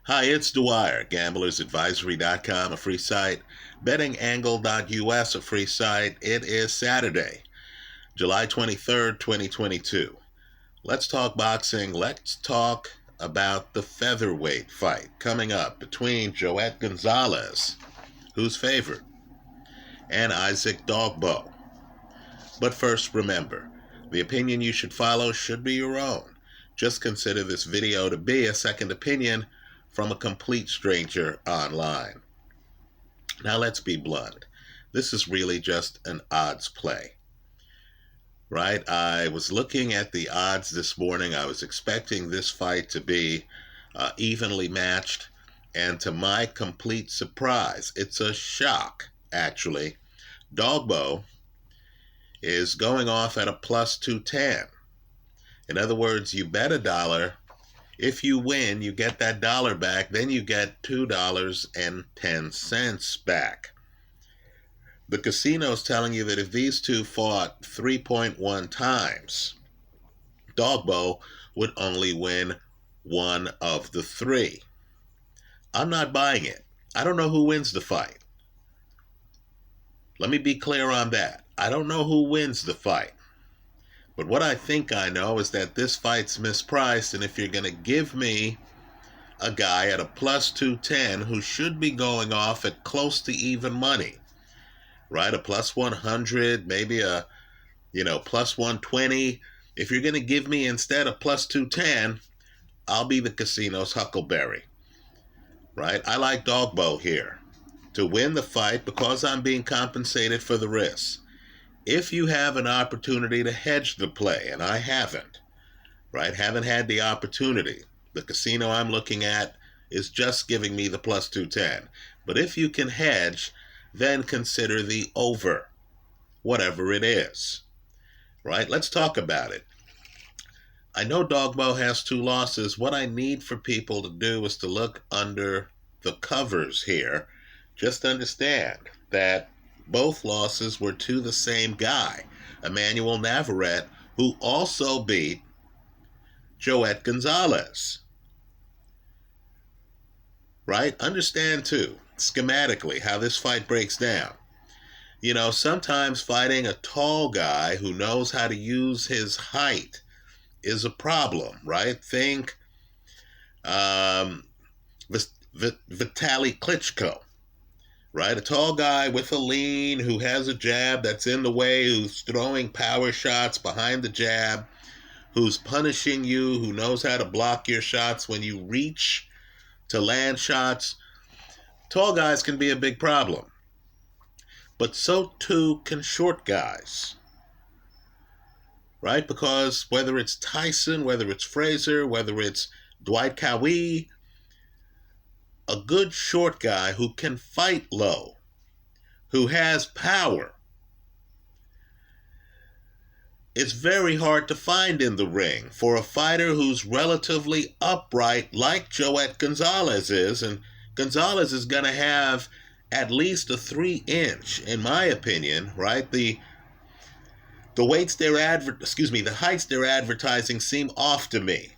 Hi, it's Dwyer, gamblersadvisory.com, a free site, bettingangle.us, a free site. It is Saturday, July 23rd, 2022. Let's talk boxing. Let's talk about the featherweight fight coming up between Gonzalez, who's favored, and Isaac Dogboe. But first, remember, the opinion you should follow should be your own. Just consider this video to be a second opinion from a complete stranger online. Now let's be blunt. This is really just an odds play, right? I was looking at the odds this morning. I was expecting this fight to be evenly matched, and to my complete surprise, it's a shock, actually. Dogboe is going off at a plus 210. In other words, you bet $1. If you win, you get that dollar back. Then you get $2.10 back. The casino's telling you that if these two fought 3.1 times, Dogboe would only win one of the three. I'm not buying it. I don't know who wins the fight. Let me be clear on that. I don't know who wins the fight. But what I think I know is that this fight's mispriced, and if you're going to give me a guy at a plus 210 who should be going off at close to even money, right? A plus 100, maybe a, plus 120. If you're going to give me instead a plus 210, I'll be the casino's huckleberry, right? I like Dogboe here to win the fight because I'm being compensated for the risk. If you have an opportunity to hedge the play, and I haven't, right? Haven't had the opportunity. The casino I'm looking at is just giving me the plus 210. But if you can hedge, then consider the over, whatever it is, right? Let's talk about it. I know Dogboe has 2 losses. What I need for people to do is to look under the covers here. Just understand that both losses were to the same guy, Emmanuel Navarrete, who also beat Gonzalez. Right? Understand, too, schematically, how this fight breaks down. Sometimes fighting a tall guy who knows how to use his height is a problem, right? Think Vitaly Klitschko. Right? A tall guy with a lean who has a jab that's in the way, who's throwing power shots behind the jab, who's punishing you, who knows how to block your shots when you reach to land shots. Tall guys can be a big problem. But so too can short guys. Right? Because whether it's Tyson, whether it's Fraser, whether it's Dwight Cowie, a good short guy who can fight low, who has power, it's very hard to find in the ring for a fighter who's relatively upright like Gonzalez is. And Gonzalez is going to have at least a 3-inch, in my opinion, right? The heights they're advertising seem off to me.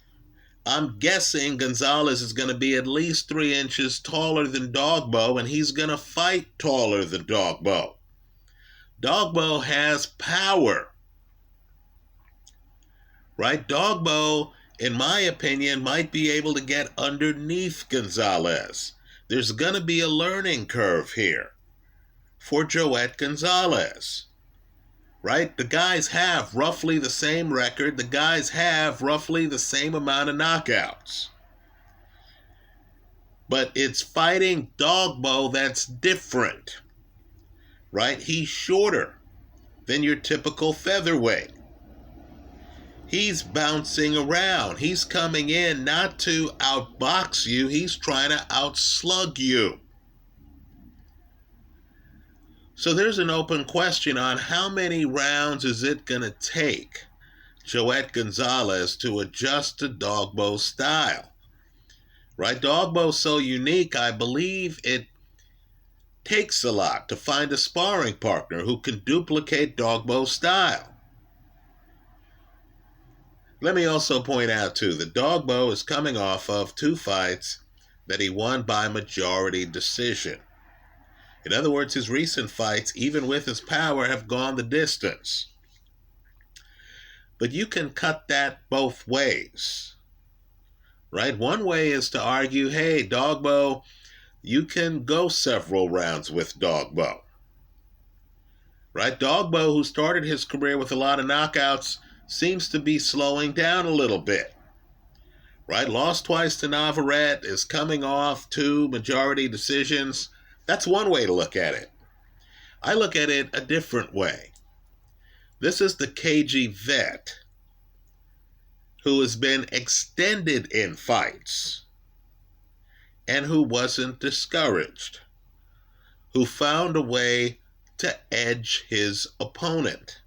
I'm guessing Gonzalez is going to be at least 3 inches taller than Dogboe, and he's going to fight taller than Dogboe. Dogboe has power, right? Dogboe, in my opinion, might be able to get underneath Gonzalez. There's going to be a learning curve here for Gonzalez. Right? The guys have roughly the same record. The guys have roughly the same amount of knockouts. But it's fighting Dogboe that's different. Right? He's shorter than your typical featherweight. He's bouncing around. He's coming in not to outbox you. He's trying to outslug you. So there's an open question on how many rounds is it going to take Gonzalez to adjust to Dogboe's style. Right? Dogboe's so unique, I believe it takes a lot to find a sparring partner who can duplicate Dogboe's style. Let me also point out, too, that Dogboe is coming off of 2 fights that he won by majority decision. In other words, his recent fights, even with his power, have gone the distance. But you can cut that both ways, right? One way is to argue, hey, Dogboe, you can go several rounds with Dogboe, right? Dogboe, who started his career with a lot of knockouts, seems to be slowing down a little bit, right? Lost twice to Navarrete, is coming off 2 majority decisions. That's one way to look at it. I look at it a different way. This is the cagey vet who has been extended in fights and who wasn't discouraged, who found a way to edge his opponent.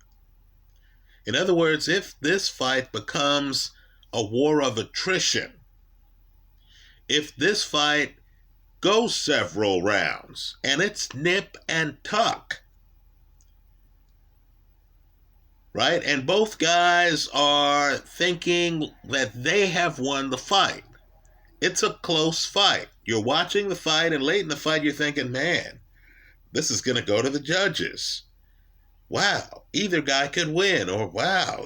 In other words, if this fight becomes a war of attrition, if this fight goes several rounds and it's nip and tuck, right? And both guys are thinking that they have won the fight. It's a close fight. You're watching the fight, and late in the fight, you're thinking, man, this is going to go to the judges. Wow, either guy could win, or wow,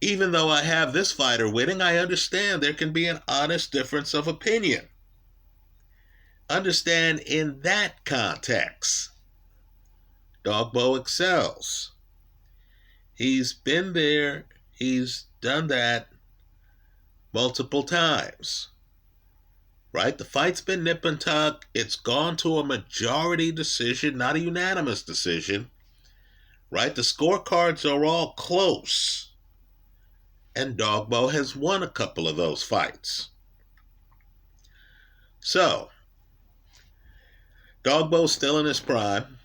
even though I have this fighter winning, I understand there can be an honest difference of opinion. Understand, in that context, Dogboe excels. He's been there, he's done that multiple times, right? The fight's been nip and tuck. It's gone to a majority decision, not a unanimous decision, right? The scorecards are all close, and Dogboe has won a couple of those fights. So, Dogboe's still in his prime.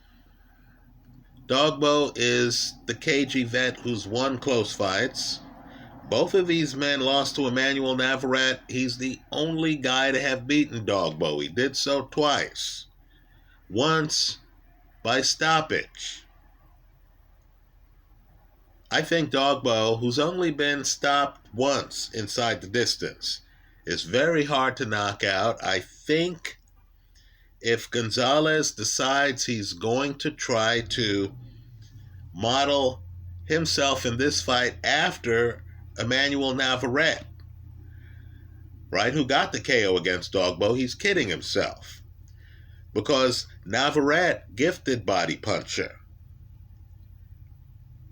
Dogboe is the cagey vet who's won close fights. Both of these men lost to Emmanuel Navarrete. He's the only guy to have beaten Dogboe. He did so twice. Once by stoppage. I think Dogboe, who's only been stopped once inside the distance, is very hard to knock out. I think if Gonzalez decides he's going to try to model himself in this fight after Emmanuel Navarrete, right, who got the KO against Dogboe, he's kidding himself. Because Navarrete, gifted body puncher,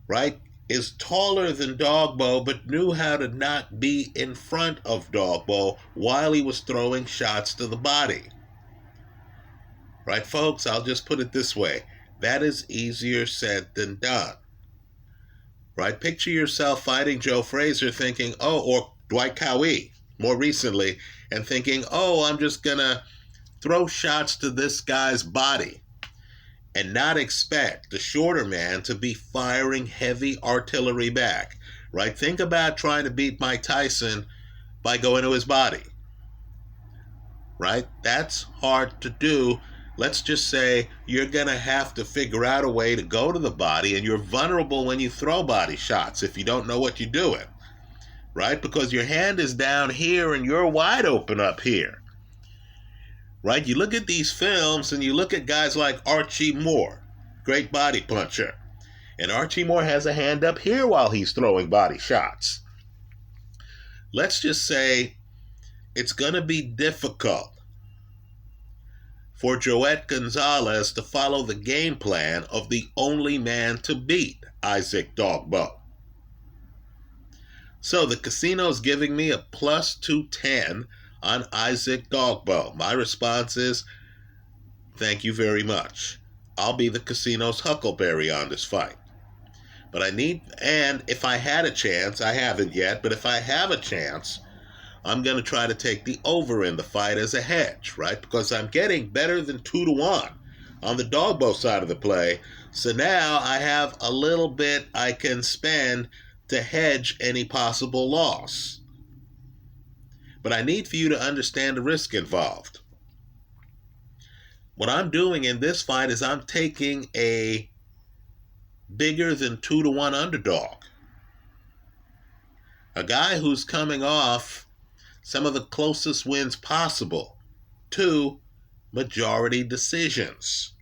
right, is taller than Dogboe, but knew how to not be in front of Dogboe while he was throwing shots to the body. Right, folks? I'll just put it this way. That is easier said than done. Right? Picture yourself fighting Joe Frazier thinking, or Dwight Cowie more recently, and thinking, I'm just going to throw shots to this guy's body and not expect the shorter man to be firing heavy artillery back. Right? Think about trying to beat Mike Tyson by going to his body. Right? That's hard to do. Let's just say you're going to have to figure out a way to go to the body, and you're vulnerable when you throw body shots if you don't know what you're doing, right? Because your hand is down here and you're wide open up here, right? You look at these films and you look at guys like Archie Moore, great body puncher, and Archie Moore has a hand up here while he's throwing body shots. Let's just say it's going to be difficult for Joet Gonzalez to follow the game plan of the only man to beat Isaac Dogboe. So the casino's giving me a plus 210 on Isaac Dogboe. My response is, thank you very much. I'll be the casino's huckleberry on this fight. But and if I had a chance, I haven't yet, but if I have a chance, I'm going to try to take the over in the fight as a hedge, right? Because I'm getting better than 2-1 on the Dogboe side of the play. So now I have a little bit I can spend to hedge any possible loss. But I need for you to understand the risk involved. What I'm doing in this fight is I'm taking a bigger than 2-1 underdog. A guy who's coming off some of the closest wins possible. 2 majority decisions,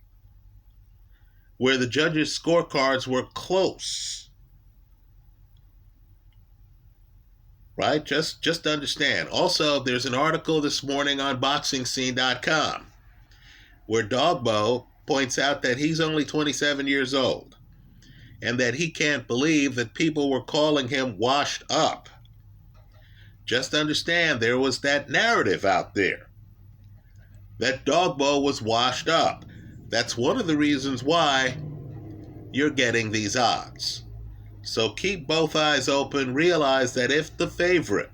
where the judges' scorecards were close. Right? Just understand. Also, there's an article this morning on BoxingScene.com where Dogboe points out that he's only 27 years old and that he can't believe that people were calling him washed up. Just understand, there was that narrative out there that Dogboe was washed up. That's one of the reasons why you're getting these odds. So keep both eyes open. Realize that if the favorite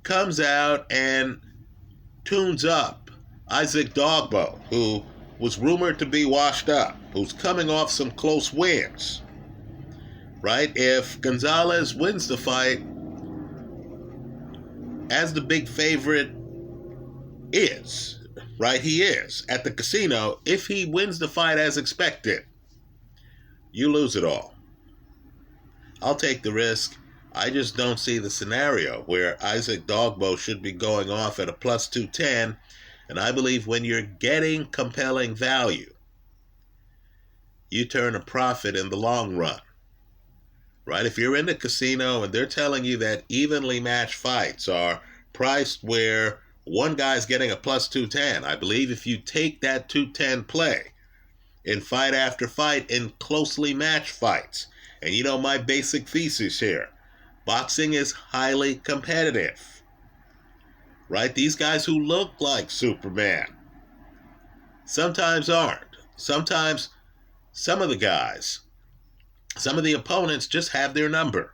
comes out and tunes up Isaac Dogboe, who was rumored to be washed up, who's coming off some close wins, right? If Gonzalez wins the fight as the big favorite is, right? He is at the casino. If he wins the fight as expected, you lose it all. I'll take the risk. I just don't see the scenario where Isaac Dogboe should be going off at a plus 210. And I believe when you're getting compelling value, you turn a profit in the long run. Right? If you're in the casino and they're telling you that evenly matched fights are priced where one guy's getting a plus 210, I believe if you take that 210 play in fight after fight in closely matched fights, and you know my basic thesis here, boxing is highly competitive. Right? These guys who look like Superman sometimes aren't. Sometimes some of the guys, some of the opponents just have their number.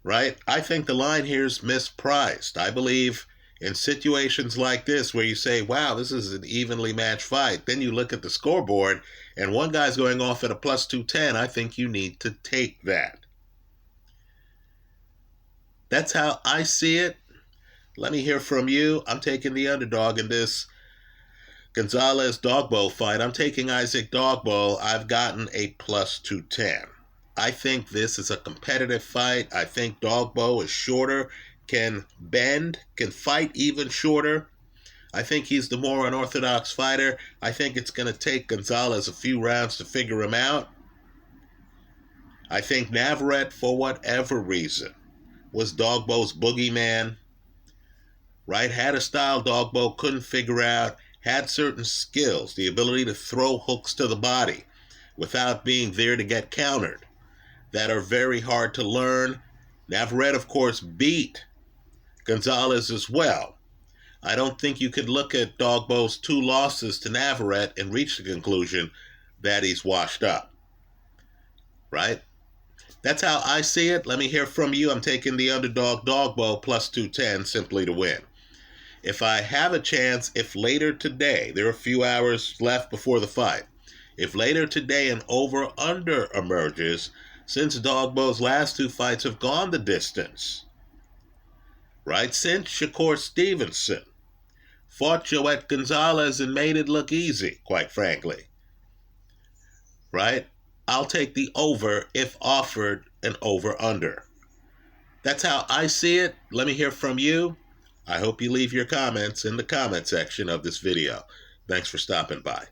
Right? I think the line here is mispriced. I believe in situations like this where you say, wow, this is an evenly matched fight, then you look at the scoreboard and one guy's going off at a plus 210, I think you need to take that. That's how I see it. Let me hear from you. I'm taking the underdog in this Gonzalez Dogboe fight. I'm taking Isaac Dogboe. I've gotten a plus 210. I think this is a competitive fight. I think Dogboe is shorter, can bend, can fight even shorter. I think he's the more unorthodox fighter. I think it's going to take Gonzalez a few rounds to figure him out. I think Navarrete, for whatever reason, was Dogboe's boogeyman. Right? Had a style Dogboe couldn't figure out, had certain skills, the ability to throw hooks to the body without being there to get countered, that are very hard to learn. Navarrete, of course, beat Gonzalez as well. I don't think you could look at Dogboe's 2 losses to Navarrete and reach the conclusion that he's washed up. Right? That's how I see it. Let me hear from you. I'm taking the underdog Dogboe plus 210 simply to win. If I have a chance, if later today, there are a few hours left before the fight, if later today an over-under emerges, since Dogboe's last 2 fights have gone the distance, right? Since Shakur Stevenson fought Joet Gonzalez and made it look easy, quite frankly, right? I'll take the over if offered an over-under. That's how I see it. Let me hear from you. I hope you leave your comments in the comment section of this video. Thanks for stopping by.